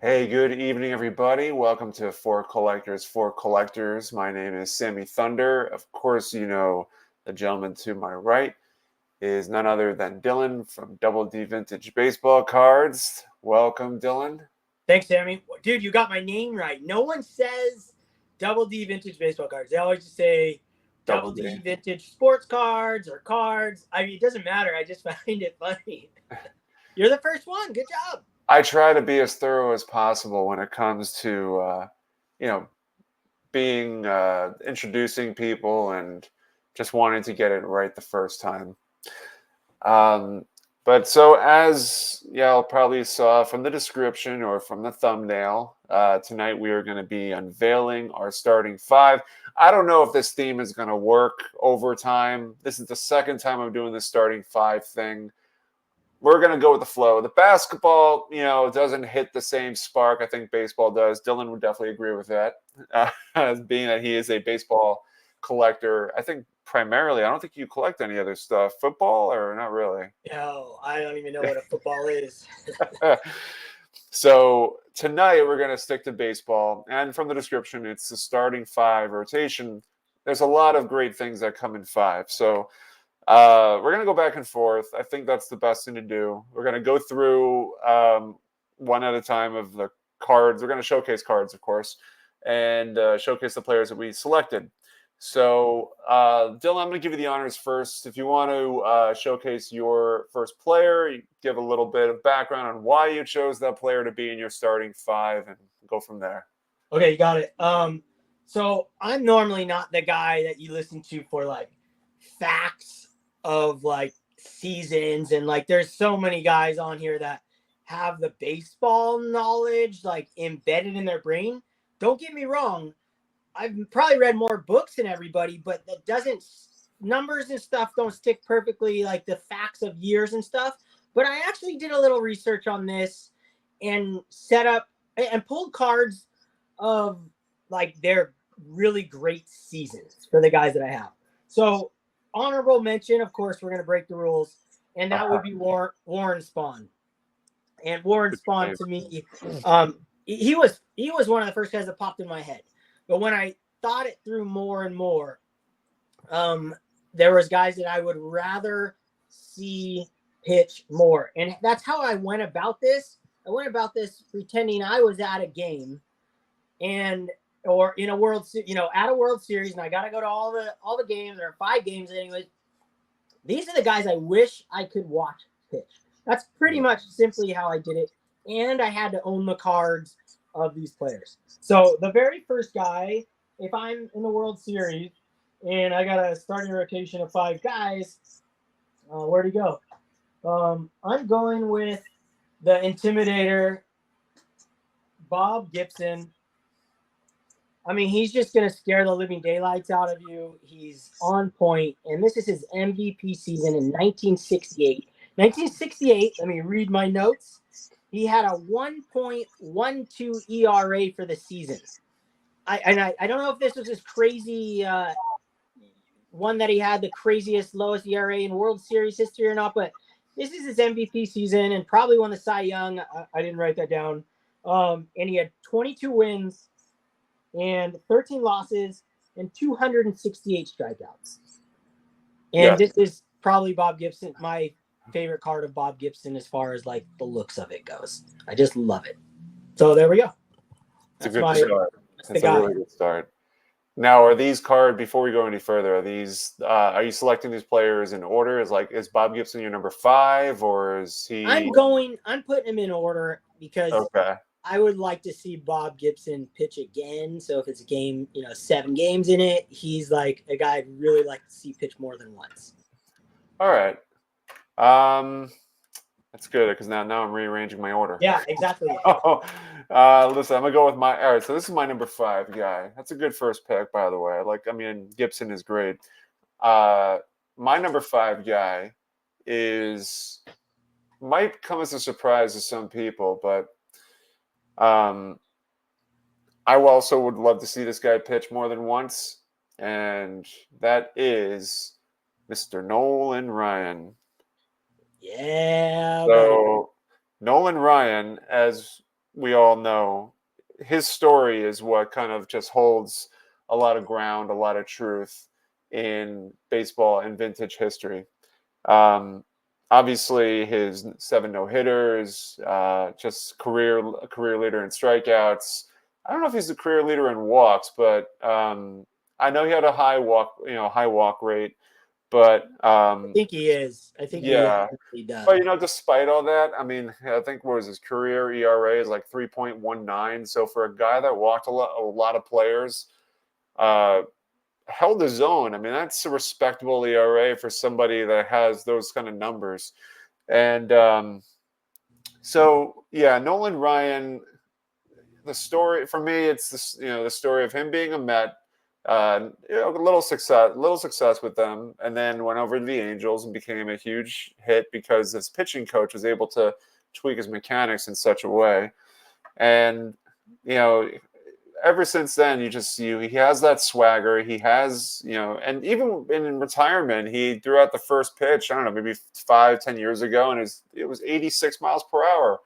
Hey, good evening, everybody. Welcome to For Collectors for Collectors. My name is Sammy Thunder. Of course, you know the gentleman to my right is none other than Dylan from Double D Vintage Baseball Cards. Welcome, Dylan. Thanks, Sammy. Dude, you got my name right. No one says Double D Vintage Baseball Cards. They always just say Double Double D. D Vintage Sports Cards or Cards. I mean, it doesn't matter. I just find it funny. You're the first one. Good job. I try to be as thorough as possible when it comes to, you know, being introducing people and just wanting to get it right the first time. But so as y'all probably saw from the description or from the thumbnail, tonight we are going to be unveiling our starting five. I don't know if this theme is going to work over time. This is the second time I'm doing this starting five thing. We're going to go with the flow. The basketball, doesn't hit the same spark I think baseball does. Dylan would definitely agree with that, being that he is a baseball collector. I think primarily, I don't think you collect any other stuff. Football or not really? No, I don't even know what a football is. So tonight we're going to stick to baseball. And from the description, it's the starting five rotation. There's a lot of great things that come in five. So we're going to go back and forth. I think that's the best thing to do. We're going to go through one at a time of the cards. We're going to showcase cards, of course, and showcase the players that we selected. So, Dylan, I'm going to give you the honors first. If you want to showcase your first player, you give a little bit of background on why you chose that player to be in your starting five and go from there. Okay, you got it. So I'm normally not the guy that you listen to for like facts of like seasons, and like there's so many guys on here that have the baseball knowledge like embedded in their brain. Don't get me wrong, I've probably read more books than everybody, but that doesn't, numbers and stuff don't stick perfectly like the facts of years and stuff. But I actually did a little research on this and set up and pulled cards of like their really great seasons for the guys that I have. So honorable mention, of course, we're going to break the rules, and that would be Warren Spahn. And Warren Spahn, to me, he was one of the first guys that popped in my head. But when I thought it through more and more, there was guys that I would rather see pitch more. And that's how I went about this. I went about this pretending I was at a game or in a at a World Series, and I got to go to all the games. There are 5 games anyways. These are the guys I wish I could watch pitch. That's pretty much simply how I did it. And I had to own the cards of these players. So the very first guy, if I'm in the World Series and I got a starting rotation of 5 guys, where'd he go? I'm going with the Intimidator, Bob Gibson. I mean, he's just going to scare the living daylights out of you. He's on point, and this is his MVP season in 1968. 1968, let me read my notes. He had a 1.12 ERA for the season. I don't know if this was his crazy one that he had the craziest lowest ERA in World Series history or not, but this is his MVP season and probably won the Cy Young. I didn't write that down. And he had 22 wins and 13 losses and 268 strikeouts. And This is probably Bob Gibson, my favorite card of Bob Gibson as far as like the looks of it goes. I just love it. So there we go. It's a good start. That's a really good start. Now, are these cards, before we go any further, are you selecting these players in order? Is Bob Gibson your number 5, or is he? I'm putting him in order because I would like to see Bob Gibson pitch again. So if it's a game, 7 games in it, he's like a guy I'd really like to see pitch more than once. All right. That's good because now I'm rearranging my order. Yeah, exactly. Listen, I'm gonna go with all right. So this is my number 5 guy. That's a good first pick, by the way. Gibson is great. My number 5 guy might come as a surprise to some people, but I also would love to see this guy pitch more than once, and that is Mr. Nolan Ryan. Yeah. So Nolan Ryan, as we all know, his story is what kind of just holds a lot of ground, a lot of truth in baseball and vintage history. Obviously, his 7 no-hitters, just career leader in strikeouts. I don't know if he's the career leader in walks, but I know he had a high walk rate. But I think he is. I think yeah, he does. but despite all that, I mean, I think what was his career ERA is like 3.19. So for a guy that walked a lot of players, held his own. I mean, that's a respectable ERA for somebody that has those kind of numbers. And so yeah, Nolan Ryan. The story for me, it's this, the story of him being a Met. A little success with them, and then went over to the Angels and became a huge hit because his pitching coach was able to tweak his mechanics in such a way. And ever since then, he has that swagger. He has, and even in retirement, he threw out the first pitch. I don't know, maybe 5-10 years ago, and it was 86 miles per hour.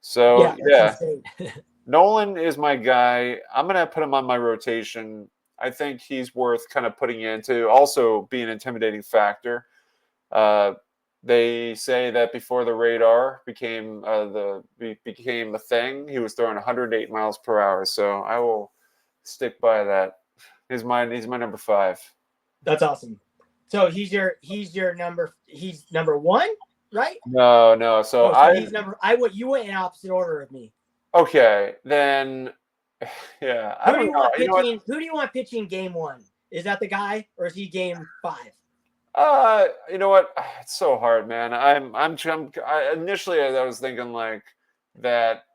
So yeah. Nolan is my guy. I'm going to put him on my rotation. I think he's worth kind of putting into, also be an intimidating factor. They say that before the radar became the thing, he was throwing 108 miles per hour. So I will stick by that. He's my number 5. That's awesome. So he's number 1, right? No. So he's you went in opposite order of me. Okay, then, yeah. Who do you want pitching game 1? Is that the guy, or is he game 5? You know what? It's so hard, man. Initially I was thinking like that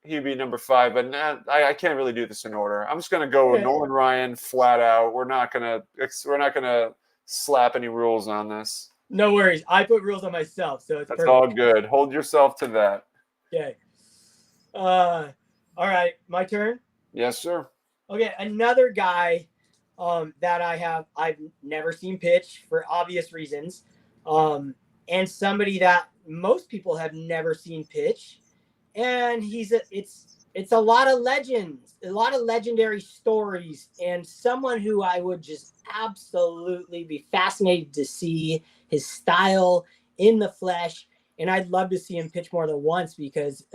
he'd be number 5, but I can't really do this in order. I'm just gonna go with Nolan Ryan flat out. We're not gonna slap any rules on this. No worries. I put rules on myself, so it's that's perfect. All good. Hold yourself to that. Okay. All right, my turn. Yes, sir. Okay, another guy that I've never seen pitch for obvious reasons, and somebody that most people have never seen pitch, and it's a lot of legends, a lot of legendary stories, and someone who I would just absolutely be fascinated to see his style in the flesh, and I'd love to see him pitch more than once because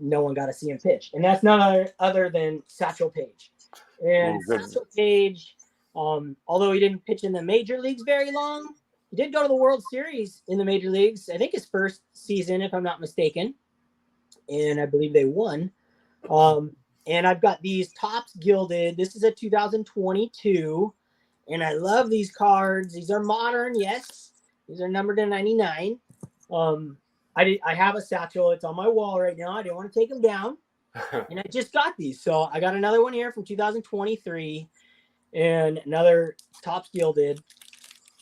no one got to see him pitch. And that's none other than Satchel Paige. And Satchel Paige, although he didn't pitch in the major leagues very long, he did go to the World Series in the major leagues. I think his first season, if I'm not mistaken. And I believe they won. And I've got these Topps Gilded. This is a 2022. And I love these cards. These are modern, yes. These are numbered to 99. I have a Satchel. It's on my wall right now. I didn't want to take them down. And I just got these. So I got another one here from 2023 and another Topps Gilded.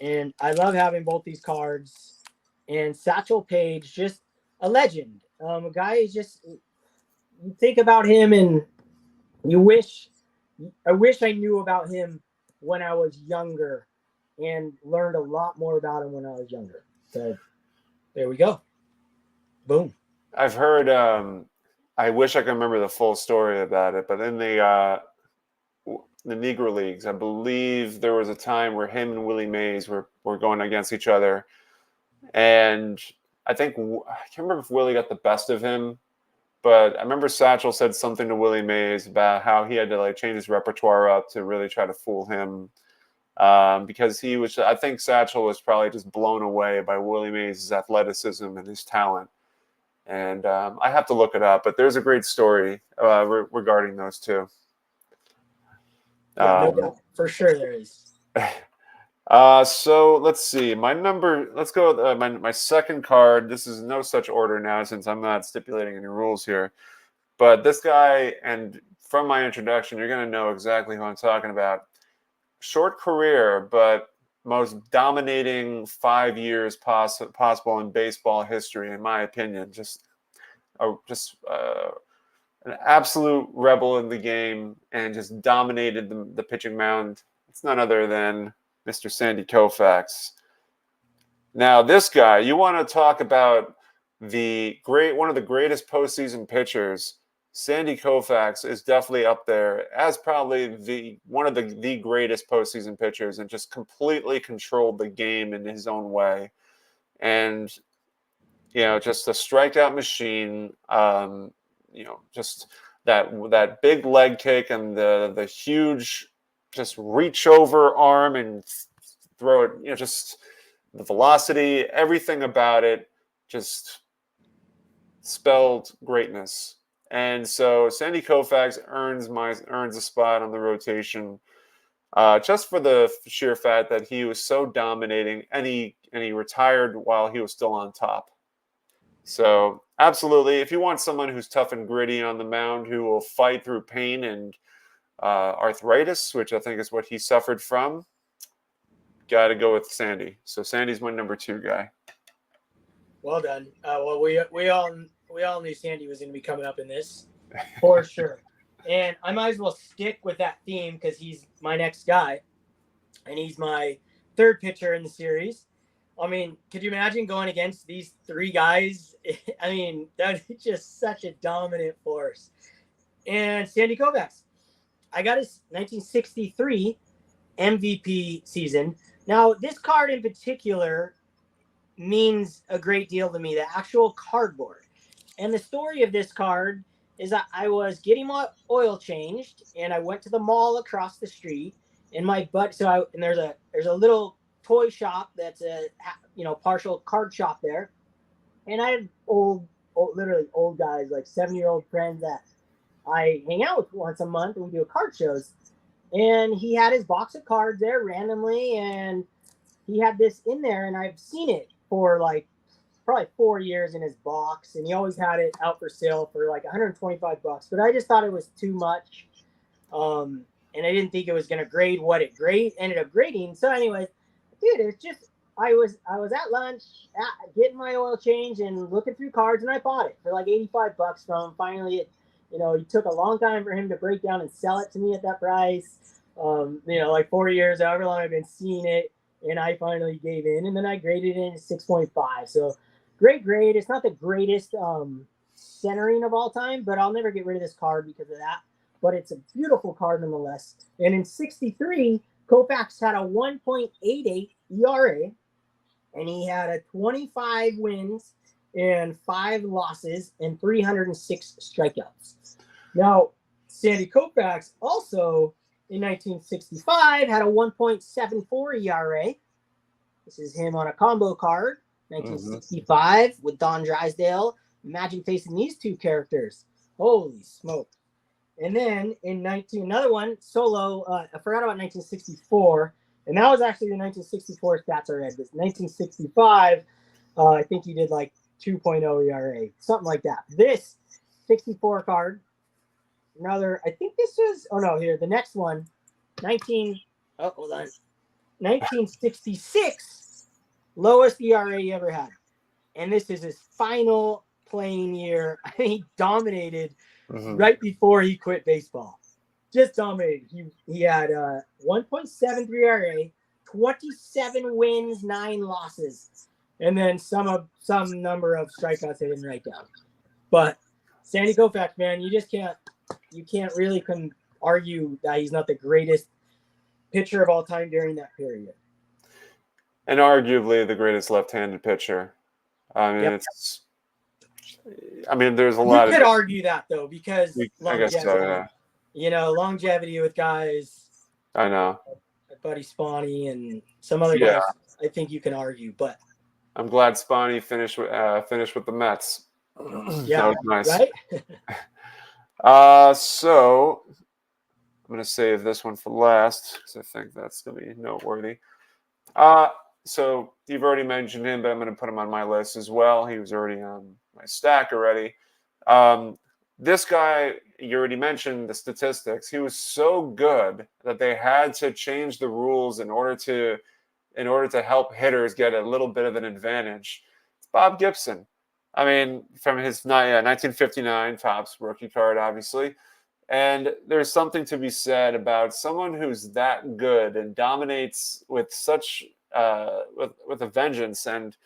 And I love having both these cards. And Satchel Paige, just a legend. A guy is just, you think about him and I wish I knew about him when I was younger and learned a lot more about him when I was younger. So there we go. Boom. I've heard, I wish I could remember the full story about it, but in the Negro Leagues, I believe there was a time where him and Willie Mays were going against each other. And I can't remember if Willie got the best of him, but I remember Satchel said something to Willie Mays about how he had to change his repertoire up to really try to fool him. Because I think Satchel was probably just blown away by Willie Mays' athleticism and his talent. And I have to look it up, but there's a great story regarding those two. No doubt. For sure there is. So let's see. Let's go with my second card. This is no such order now since I'm not stipulating any rules here. But this guy, and from my introduction, you're going to know exactly who I'm talking about. Short career, but most dominating 5 years possible in baseball history, in my opinion. Just an absolute rebel in the game and just dominated the pitching mound. It's none other than Mr. Sandy Koufax. Now, this guy, you want to talk about one of the greatest postseason pitchers, Sandy Koufax is definitely up there as probably one of the greatest postseason pitchers, and just completely controlled the game in his own way. And just a strikeout machine. Just that big leg kick and the huge just reach over arm and throw it. Just the velocity, everything about it, just spelled greatness. And so Sandy Koufax earns a spot on the rotation, just for the sheer fact that he was so dominating, and he retired while he was still on top. So absolutely, if you want someone who's tough and gritty on the mound, who will fight through pain and arthritis, which I think is what he suffered from, got to go with Sandy. So Sandy's my number 2 guy. Well done. Well, we all knew Sandy was going to be coming up in this for sure. And I might as well stick with that theme because he's my next guy, and he's my 3rd pitcher in the series. I mean, could you imagine going against these 3 guys? I mean, that's just such a dominant force. And Sandy Koufax, I got his 1963 MVP season. Now, this card in particular means a great deal to me, the actual cardboard. And the story of this card is that I was getting my oil changed, and I went to the mall across the street, and there's a little toy shop that's a partial card shop there, and I had literally old guys, like 7-year-old friends that I hang out with once a month, and we do card shows. And he had his box of cards there randomly, and he had this in there, and I've seen it for like probably 4 years in his box, and he always had it out for sale for like $125, but I just thought it was too much, and I didn't think it was going to grade what it ended up grading. So anyways, dude, it's just I was at lunch getting my oil change and looking through cards, and I bought it for like $85 from him. Finally, it took a long time for him to break down and sell it to me at that price. Like 4 years, however long I've been seeing it, and I finally gave in, and then I graded it in 6.5. So great grade. It's not the greatest centering of all time, but I'll never get rid of this card because of that. But it's a beautiful card nonetheless. And in 63, Koufax had a 1.88 ERA, and he had a 25 wins and 5 losses and 306 strikeouts. Now, Sandy Koufax also in 1965 had a 1.74 ERA. This is him on a combo card. 1965 with Don Drysdale. Imagine facing these 2 characters. Holy smoke. And then in another one, solo, I forgot about 1964. And that was actually the 1964 stats I read. This 1965, I think he did like 2.0 ERA, something like that. This 64 card, I think this is, the next one, 1966, lowest ERA he ever had. And this is his final playing year. I mean, he dominated right before he quit baseball. Just dominated. He had 1.73 ERA, 27 wins, 9 losses, and then some number of strikeouts I didn't write down. But Sandy Koufax, man, you can't really argue that he's not the greatest pitcher of all time during that period. And arguably the greatest left-handed pitcher. I mean, there's a lot. You could argue that though, because I guess so, yeah. Longevity with guys. I know. Buddy Spawny and some other guys. I think you can argue, but I'm glad Spawny finished with the Mets. Yeah, that was nice. Right? So I'm gonna save this one for last because I think that's gonna be noteworthy. So you've already mentioned him, but I'm gonna put him on my list as well. He was already on my stack already. This guy, you already mentioned the statistics. He was so good that they had to change the rules in order to help hitters get a little bit of an advantage. It's Bob Gibson. I mean, from his 1959 Topps rookie card, obviously. And there's something to be said about someone who's that good and dominates with such with a vengeance. And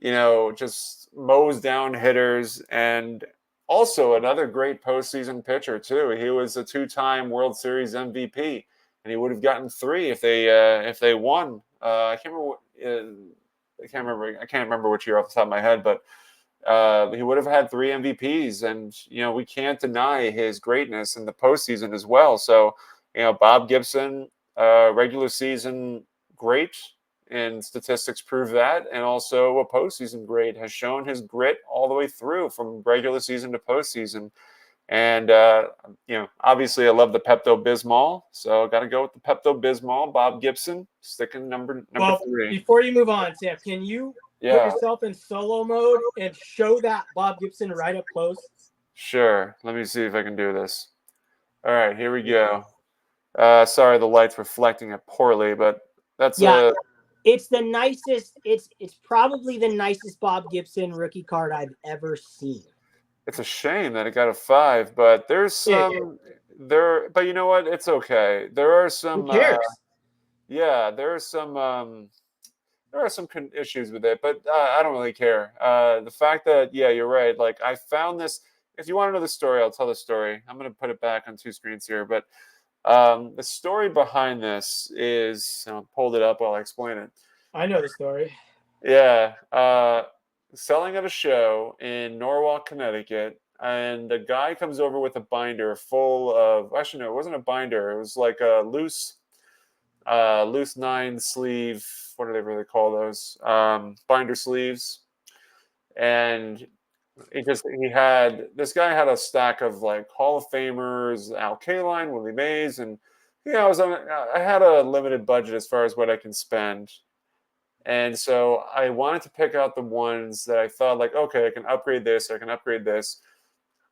just mows down hitters, and also another great postseason pitcher too. He was a 2-time World Series MVP, and he would have gotten 3 if they won. I can't remember. I can't remember which year off the top of my head, but he would have had 3 MVPs, and we can't deny his greatness in the postseason as well. So, Bob Gibson, regular season great, and statistics prove that, and also a postseason great, has shown his grit all the way through from regular season to postseason. And obviously, I love the Pepto Bismol, so got to go with the Pepto Bismol. Bob Gibson, sticking number 3. Before you move on, Sam, can you put yourself in solo mode and show that Bob Gibson right up close? Sure. Let me see if I can do this. All right, here we go. Sorry, the light's reflecting it poorly, but that's it's the nicest. It's probably the nicest Bob Gibson rookie card I've ever seen. It's a shame that it got a 5, but there's some there. But you know what? It's okay. There are some. Who cares? There are some issues with it, but I don't really care. The fact that you're right. Like, I found this. If you want to know the story, I'll tell the story. I'm going to put it back on 2 screens here, but the story behind this is, I pulled it up while I explain it. I know the story. Yeah. Selling at a show in Norwalk, Connecticut, and a guy comes over with a binder full of, actually, no, it wasn't a binder. It was like a loose 9 sleeve. What do they really call those? Binder sleeves. And this guy had a stack of like Hall of Famers, Al Kaline, Willie Mays, and I had a limited budget as far as what I can spend. And so I wanted to pick out the ones that I thought, like, okay, I can upgrade this, I can upgrade this.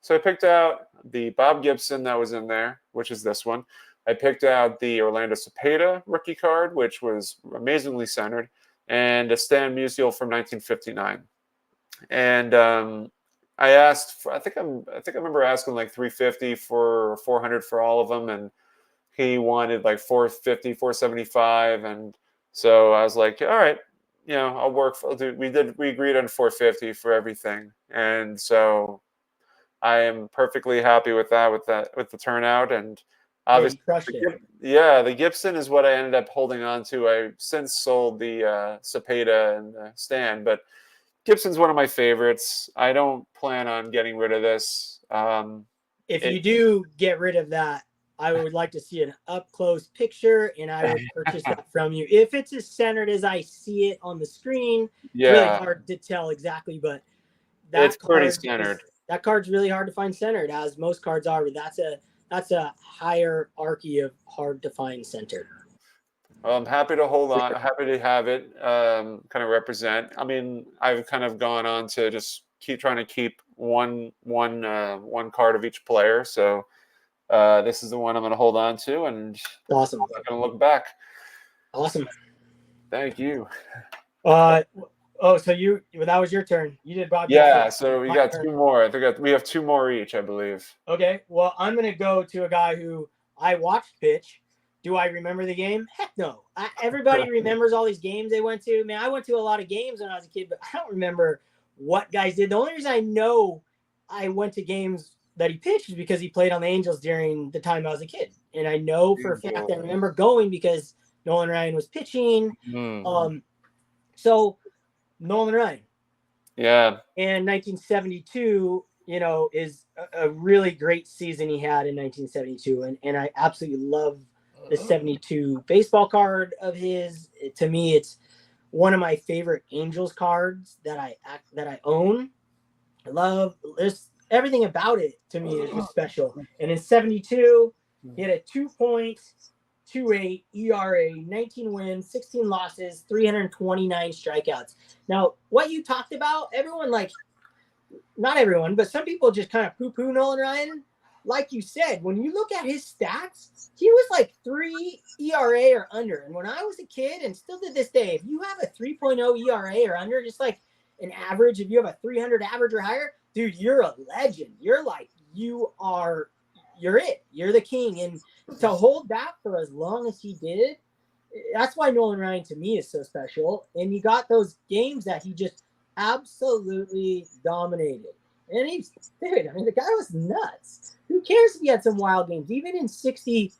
So I picked out the Bob Gibson that was in there, which is this one. I picked out the Orlando Cepeda rookie card, which was amazingly centered, and a Stan Musial from 1959. And I asked, I think I remember asking like $350 for $400 for all of them, and he wanted like $450, $475, and so I was like, all right, I'll work. We agreed on $450 for everything, and so I am perfectly happy with that, with the turnout, and obviously, the Gibson is what I ended up holding on to. I since sold the Cepeda and the Stan, but Gibson's one of my favorites. I don't plan on getting rid of this. If you do get rid of that, I would like to see an up-close picture, and I would purchase that from you. If it's as centered as I see it on the screen, it's really hard to tell exactly, but it's pretty centered. That card's really hard to find centered, as most cards are, but that's a hierarchy of hard to find centered. Well, I'm happy to hold on. Happy to have it kind of represent. I mean, I've kind of gone on to just keep trying to keep one card of each player. So this is the one I'm going to hold on to, and awesome. I'm not going to look back. Awesome. Thank you. So that was your turn. You did Bob. Yeah. So we got 2 more. I think we have 2 more each, I believe. Okay. Well, I'm going to go to a guy who I watched pitch. Do I remember the game? Heck no. Everybody remembers all these games they went to. Man, I went to a lot of games when I was a kid, but I don't remember what guys did. The only reason I know I went to games that he pitched is because he played on the Angels during the time I was a kid. And I know for a fact I remember going because Nolan Ryan was pitching. So Nolan Ryan. Yeah. And 1972, is a really great season he had in 1972. And I absolutely love the 72 baseball card of his. To me, it's one of my favorite Angels cards that I own. I love this. Everything about it to me is just special. And in 72, he had a 2.28 ERA, 19 wins, 16 losses, 329 strikeouts. Now, what you talked about, everyone, like, not everyone, but some people just kind of poo-poo Nolan Ryan. Like you said, when you look at his stats, he was like 3 ERA or under. And when I was a kid, and still to this day, if you have a 3.0 ERA or under, just like an average, if you have a 300 average or higher, dude, you're a legend. You're it. You're the king. And to hold that for as long as he did, that's why Nolan Ryan to me is so special. And you got those games that he just absolutely dominated. And dude, I mean, the guy was nuts. Who cares if he had some wild games? Even in 69,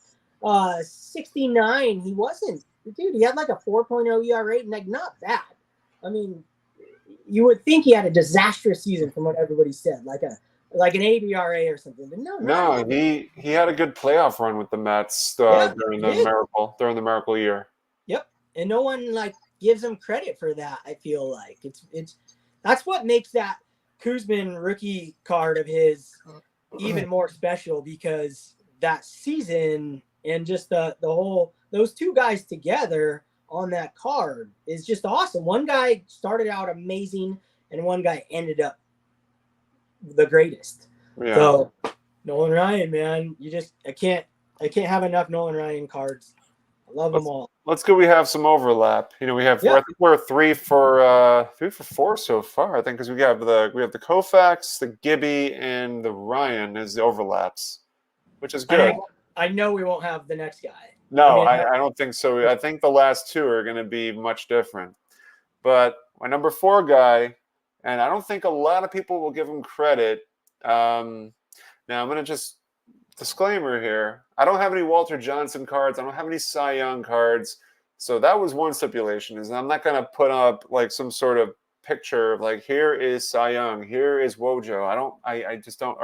he wasn't. Dude, he had like a 4.0 ERA, and like not bad. I mean, you would think he had a disastrous season from what everybody said, like an ABRA or something. But No, he had a good playoff run with the Mets during the miracle year. Yep, and no one like gives him credit for that. I feel like it's that's what makes that Koosman rookie card of his even more special, because that season and just the whole those two guys together on that card is just awesome. One guy started out amazing, and one guy ended up the greatest. Yeah. So Nolan Ryan, man, I can't have enough Nolan Ryan cards. I love them all. Let's go. We have some overlap. You know, I think we're 3 for 4 so far. I think because we have the Koufax, the Gibby, and the Ryan as the overlaps, which is good. I know we won't have the next guy. No, I don't think so. I think the last two are going to be much different. But my number 4 guy, and I don't think a lot of people will give him credit. Now I'm going to just disclaimer here. I don't have any Walter Johnson cards. I don't have any Cy Young cards. So that was one stipulation, is I'm not going to put up like some sort of picture of like, here is Cy Young, here is Wojo. I just don't,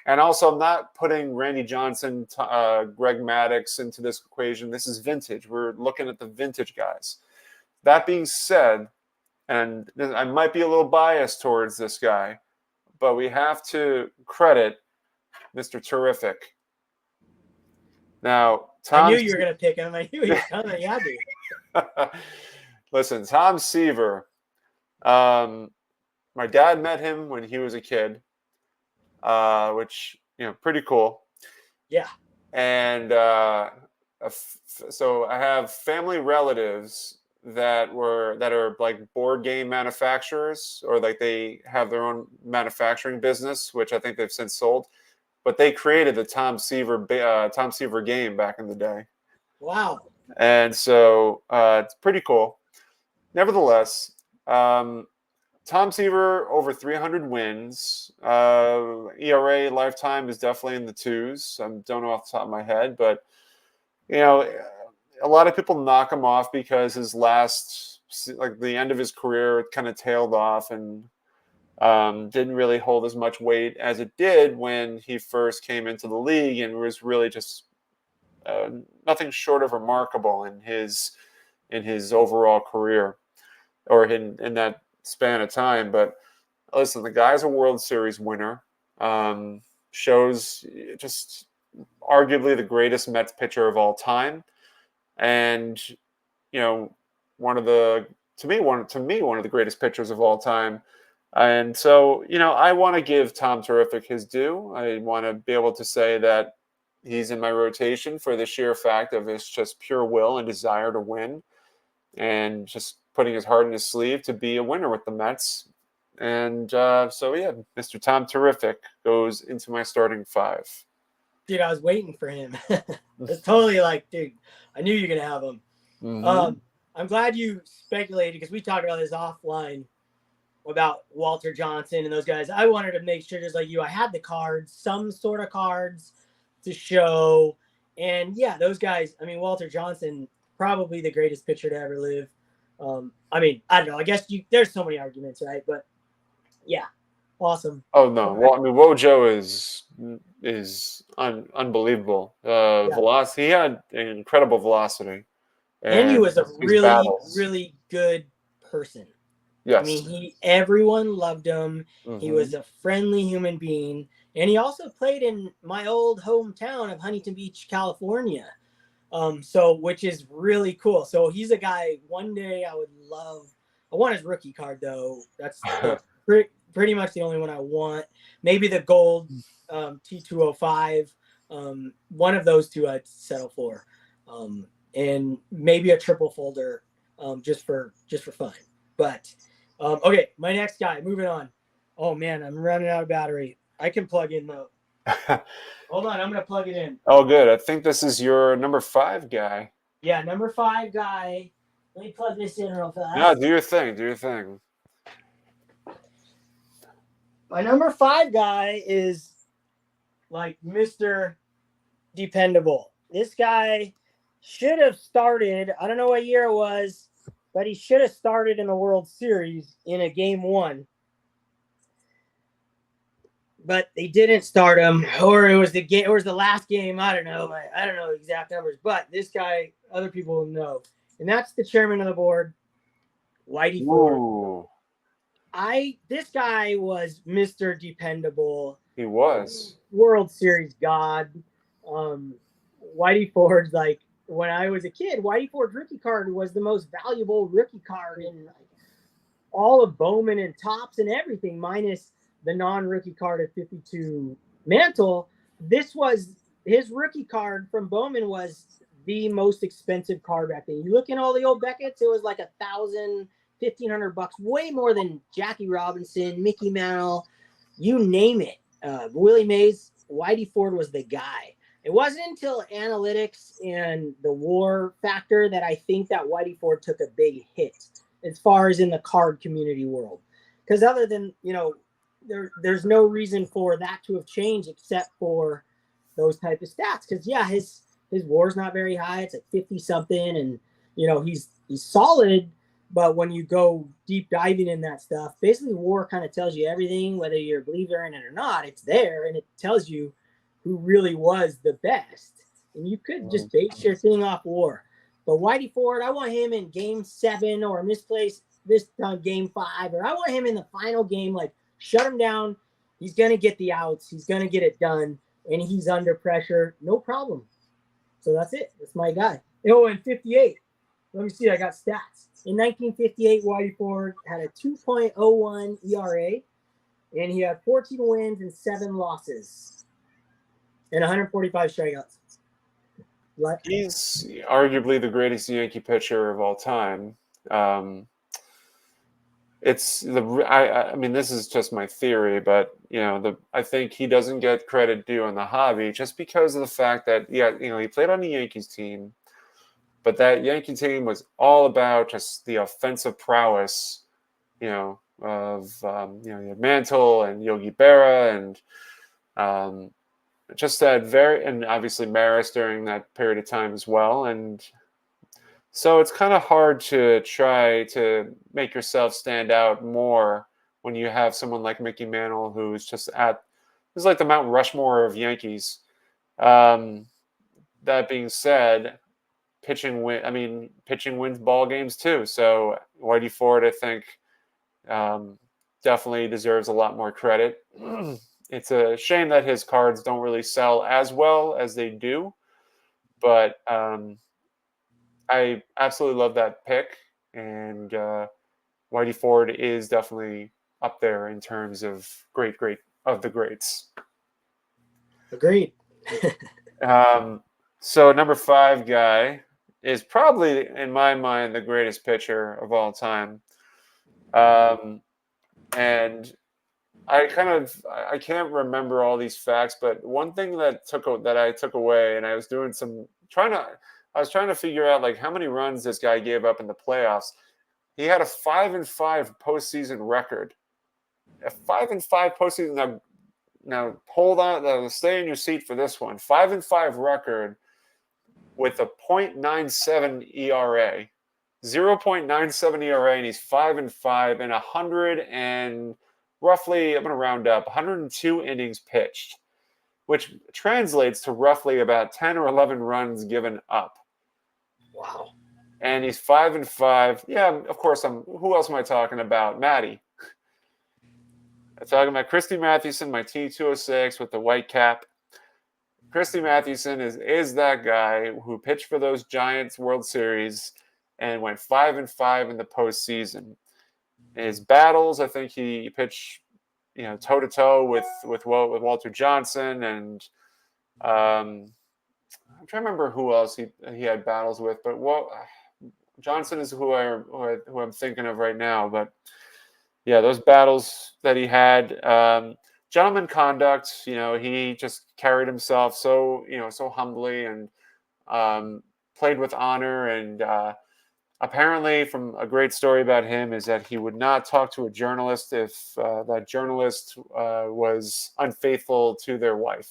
and also I'm not putting Randy Johnson, Greg Maddux into this equation. This is vintage. We're looking at the vintage guys. That being said, and I might be a little biased towards this guy, but we have to credit Mr. Terrific. Now, I knew you were going to pick him. I knew you had to. Listen, Tom Seaver. My dad met him when he was a kid, which, pretty cool. Yeah. And so I have family relatives that are like board game manufacturers, or like they have their own manufacturing business, which I think they've since sold. But they created the Tom Seaver game back in the day. Wow. And so it's pretty cool. Nevertheless, Tom Seaver, over 300 wins. ERA lifetime is definitely in the 2s. I don't know off the top of my head, but, a lot of people knock him off because his the end of his career kind of tailed off and didn't really hold as much weight as it did when he first came into the league, and was really just nothing short of remarkable in his overall career, or in that span of time. But listen, the guy's a World Series winner. Shows just arguably the greatest Mets pitcher of all time, and one of the greatest pitchers of all time. And so, I want to give Tom Terrific his due. I want to be able to say that he's in my rotation for the sheer fact of his just pure will and desire to win, and just putting his heart in his sleeve to be a winner with the Mets. And Mr. Tom Terrific goes into my starting 5. Dude, I was waiting for him. It's totally like, dude, I knew you were going to have him. Mm-hmm. I'm glad you speculated, because we talked about this offline about Walter Johnson and those guys. I wanted to make sure, just like you, I had the cards, some sort of cards to show. And yeah, those guys, Walter Johnson, probably the greatest pitcher to ever live. I don't know. I guess there's so many arguments, right? But yeah, awesome. Oh no, well, Wojo is unbelievable. Velocity. He had an incredible velocity, and he was a really good person. Yes. Everyone loved him. Mm-hmm. He was a friendly human being, and he also played in my old hometown of Huntington Beach, California. Which is really cool. So he's a guy one day I want his rookie card though. That's pretty much the only one I want. Maybe the gold T205. One of those two I'd settle for. And maybe a triple folder just for fun. But okay, my next guy, moving on. Oh man, I'm running out of battery. I can plug in though. Hold on, I'm gonna plug it in. Oh, good. I think this is your number 5 guy. Yeah, number 5 guy. Let me plug this in real fast. No, do your thing. My number 5 guy is like Mr. Dependable. This guy should have started. I don't know what year it was, but he should have started in the World Series in a game 1. But they didn't start him, or it was the game, or it was the last game. I don't know. I don't know exact numbers, but this guy, other people will know, and that's the chairman of the board, Whitey Ford. This guy was Mr. Dependable. He was World Series god. Whitey Ford's like, when I was a kid, Whitey Ford's rookie card was the most valuable rookie card in like all of Bowman and Topps and everything, minus the non-rookie card at 52 Mantle. This was his rookie card from Bowman was the most expensive card back then. You look in all the old Beckett's, it was like $1,000, $1,500, way more than Jackie Robinson, Mickey Mantle, you name it. Willie Mays, Whitey Ford was the guy. It wasn't until analytics and the war factor that I think that Whitey Ford took a big hit as far as in the card community world. Because other than, there's no reason for that to have changed except for those type of stats. Because, yeah, his war's not very high. It's like 50-something. And, he's solid. But when you go deep diving in that stuff, basically war kind of tells you everything, whether you're a believer in it or not. It's there, and it tells you who really was the best. And you could just base your thing off war. But Whitey Ford, I want him in game 7 or this game 5, or I want him in the final game, like shut him down. He's going to get the outs. He's going to get it done, and he's under pressure. No problem. So that's it. That's my guy. Oh, and 58. Let me see. I got stats. In 1958, Whitey Ford had a 2.01 ERA, and he had 14 wins and 7 losses and 145 strikeouts. What? He's arguably the greatest Yankee pitcher of all time. I mean, this is just my theory, but I think he doesn't get credit due in the hobby just because of the fact that he played on the Yankees team, but that Yankee team was all about just the offensive prowess, of Mantle and Yogi Berra and just that and obviously Maris during that period of time as well. And so it's kind of hard to try to make yourself stand out more when you have someone like Mickey Mantle, who's like the Mount Rushmore of Yankees. That being said, pitching wins ball games too. So Whitey Ford, I think, definitely deserves a lot more credit. It's a shame that his cards don't really sell as well as they do, but I absolutely love that pick, and Whitey Ford is definitely up there in terms of great of the greats. Agreed. So number 5 guy is probably, in my mind, the greatest pitcher of all time. And I can't remember all these facts, but one thing that I took away, and I was doing I was trying to figure out like how many runs this guy gave up in the playoffs. He had a 5-5 postseason record. A 5-5 postseason. Now hold on, stay in your seat for this one. 5-5 record with a .97 ERA, 0.97 ERA, and he's 5-5 in 100 and roughly, I'm going to round up, 102 innings pitched, which translates to roughly about 10 or 11 runs given up. Wow. And he's 5-5. Yeah, of course. Who else am I talking about? Matty. I'm talking about Christy Mathewson, my T206 with the white cap. Christy Mathewson is that guy who pitched for those Giants World Series and went 5-5 in the postseason. In his battles, I think he pitched, toe-to-toe with Walter Johnson, and I'm trying to remember who else he had battles with, but Johnson is who I'm thinking of right now. But yeah, those battles that he had, gentleman conduct. He just carried himself so humbly and played with honor, and apparently, from a great story about him, is that he would not talk to a journalist if that journalist was unfaithful to their wife.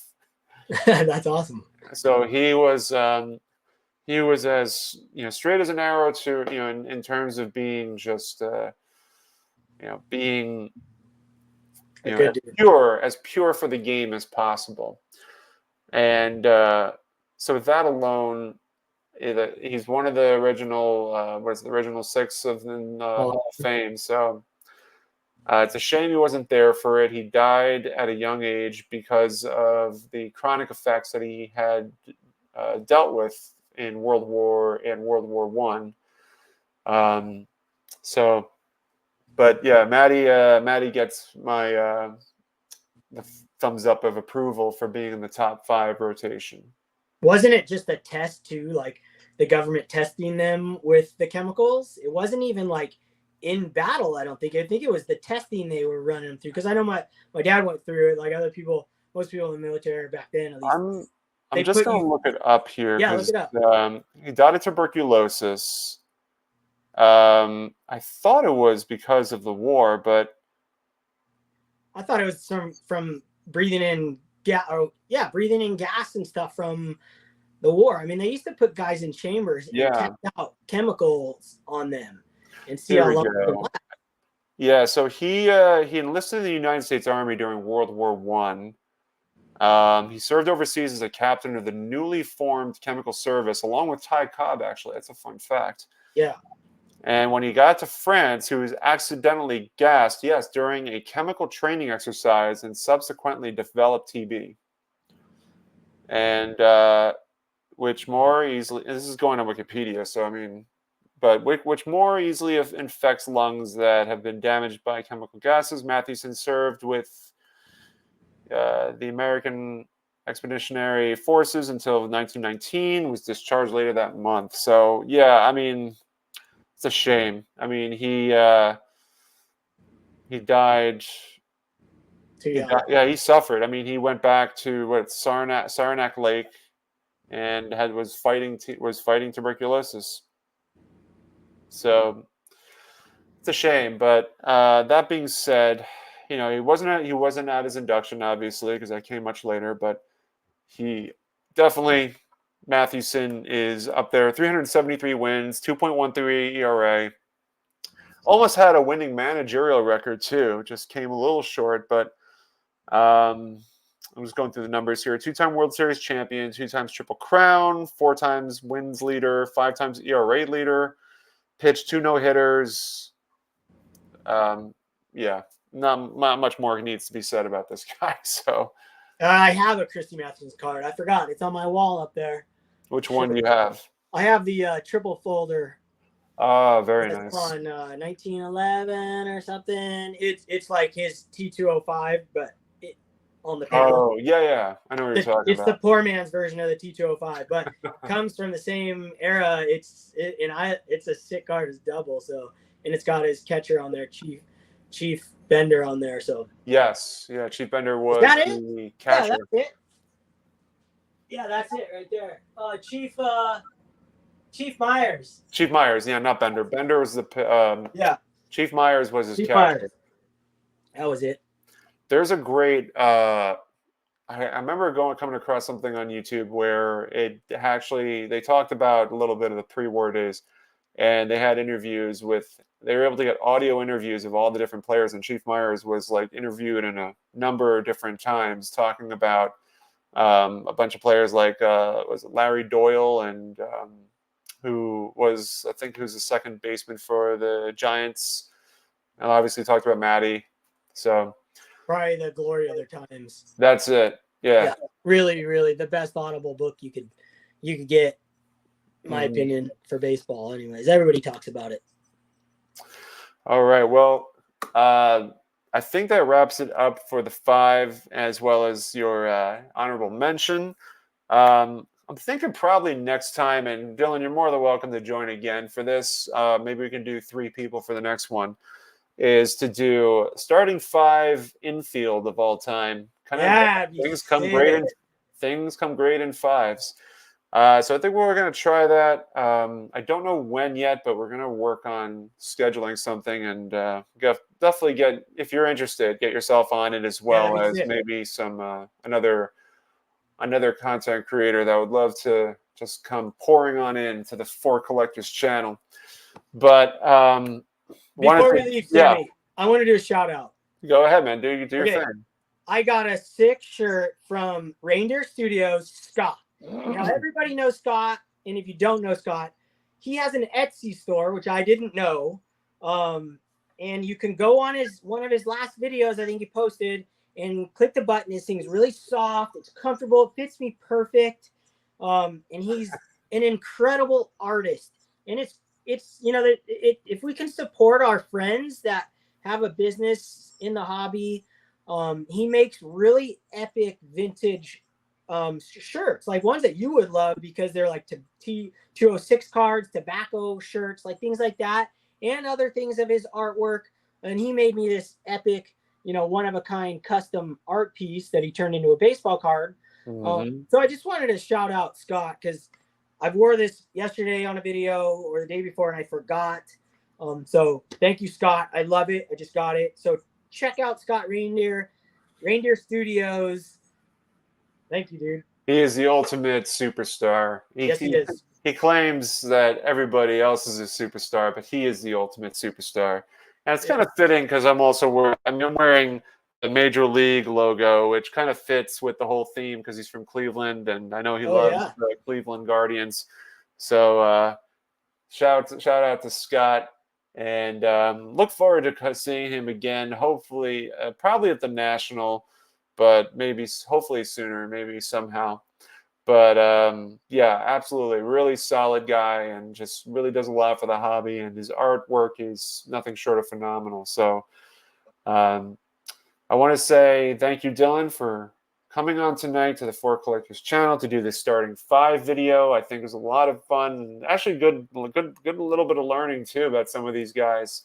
That's awesome. So he was as straight as an arrow to in terms of being just being A good as dude. pure for the game as possible. And so with that alone, he's one of the original the original six of the Hall of Fame. So it's a shame he wasn't there for it. He died at a young age because of the chronic effects that he had dealt with in World War and World War One. So, but yeah, Maddie gets my the thumbs up of approval for being in the top 5 rotation. Wasn't it just a test too, like the government testing them with the chemicals? It wasn't even like in battle, I don't think. I think it was the testing they were running through. Because I know my dad went through it, like other people, most people in the military back then at least. I'm just going to look it up here. Yeah, look it up. He died of tuberculosis. I thought it was because of the war, but I thought it was from breathing in breathing in gas and stuff from the war. I mean, they used to put guys in chambers and test out chemicals on them and see how long they last. Yeah, so he enlisted in the United States Army during World War One. He served overseas as a captain of the newly formed Chemical Service, along with Ty Cobb. Actually, that's a fun fact. Yeah. And when he got to France, he was accidentally gassed, yes, during a chemical training exercise, and subsequently developed TB. And which more easily, this is going on Wikipedia, so I mean, but which more easily infects lungs that have been damaged by chemical gases. Mathewson served with the American Expeditionary Forces until 1919, was discharged later that month. So, yeah, I mean, it's a shame. I mean, he died. He suffered. I mean, he went back to Saranac Lake, and was fighting tuberculosis. So it's a shame. But that being said, he wasn't at his induction, obviously, because that came much later. But he definitely, Mathewson is up there. 373 wins, 2.13 ERA. Almost had a winning managerial record too. Just came a little short, but I'm just going through the numbers here. 2-time World Series champion, 2 times Triple Crown, 4 times wins leader, 5 times ERA leader, pitched 2 no-hitters. Yeah, not much more needs to be said about this guy. So I have a Christy Mathewson card. I forgot. It's on my wall up there. Which one do you have? I have the triple folder. Oh, very nice. On 1911 or something. It's like his T205, but on the panel. Oh, yeah. I know what you're talking about. It's the poor man's version of the T205, but comes from the same era. It's a sick card. It's double, so, and it's got his catcher on there, Chief Bender on there. So yes, yeah, Chief Bender was the catcher. Yeah, that's it. Yeah, that's it right there. Chief Myers. Chief Myers, yeah, not Bender. Bender was the Chief Myers was his catcher. That was it. There's a great. I remember coming across something on YouTube where they talked about a little bit of the pre-war days, and they had interviews with. They were able to get audio interviews of all the different players, and Chief Myers was like interviewed in a number of different times, talking about a bunch of players like was it Larry Doyle and. Who's the second baseman for the Giants. And obviously talked about Matty. So probably the glory of their times. That's it. Yeah. Really, really the best audible book you could get, in my opinion, for baseball. Anyways, everybody talks about it. All right. Well, I think that wraps it up for the 5 as well as your honorable mention. I'm thinking probably next time, and Dylan, you're more than welcome to join again for this. Maybe we can do 3 people for the next one. Is to do starting 5 infield of all time. Things come great in 5s. So I think we're going to try that. I don't know when yet, but we're going to work on scheduling something and definitely get, if you're interested, get yourself on it as Yeah, that'd well be as sick. maybe some another content creator that would love to just come pouring on into the Four Collectors channel. But wanted Before to, we leave, yeah, Sammy, I want to do a shout out. go ahead, man. Do your Okay, thing. I got a sick shirt from Reindeer Studios, Scott. Now everybody knows Scott, and if you don't know Scott, he has an Etsy store, which I didn't know. And you can go on one of his last videos, I think he posted, and click the button. This thing's really soft, it's comfortable, it fits me perfect. And he's an incredible artist. And it's if we can support our friends that have a business in the hobby, he makes really epic vintage shirts, like ones that you would love because they're like T206 cards, tobacco shirts, like things like that, and other things of his artwork. And he made me this epic, one of a kind custom art piece that he turned into a baseball card. So I just wanted to shout out Scott because I wore this yesterday on a video or the day before and I forgot. So thank you, Scott. I love it. I just got it. So check out Scott Reindeer Studios. Thank you, dude. He is the ultimate superstar. Yes, he is. He claims that everybody else is a superstar, but he is the ultimate superstar. And it's kind of fitting because I'm wearing the Major League logo, which kind of fits with the whole theme because he's from Cleveland, and I know he loves the Cleveland Guardians. So shout out to Scott, and look forward to seeing him again. Hopefully, probably at the National, but hopefully sooner, maybe somehow. But yeah, absolutely, really solid guy, and just really does a lot for the hobby, and his artwork is nothing short of phenomenal. So I want to say thank you, Dylan, for coming on tonight to the Four Collectors channel to do this starting 5 video. I think it was a lot of fun, and actually good little bit of learning too about some of these guys.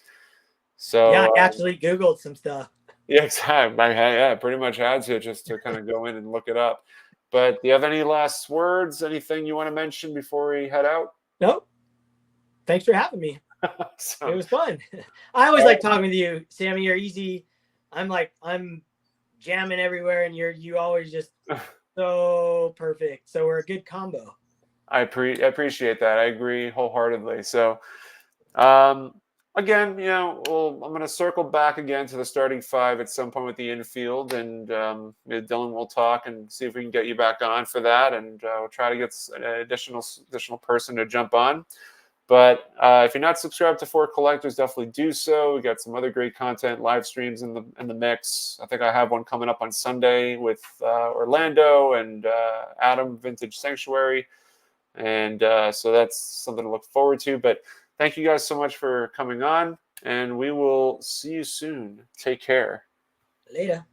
So yeah, I actually Googled some stuff. Yeah, exactly. Yeah, pretty much had to just to kind of go in and look it up. But do you have any last words? Anything you want to mention before we head out? Nope. Thanks for having me. So, it was fun. I always like talking with you, Sammy. You're easy. I'm jamming everywhere, and you always just so perfect. So we're a good combo. I appreciate that. I agree wholeheartedly. So, again, I'm going to circle back again to the starting 5 at some point with the infield, and Dylan will talk and see if we can get you back on for that, and we'll try to get an additional person to jump on. But if you're not subscribed to Four Collectors, definitely do so. We got some other great content, live streams in the mix. I think I have one coming up on Sunday with Orlando and Adam Vintage Sanctuary. And so that's something to look forward to. But thank you guys so much for coming on, and we will see you soon. Take care. Later.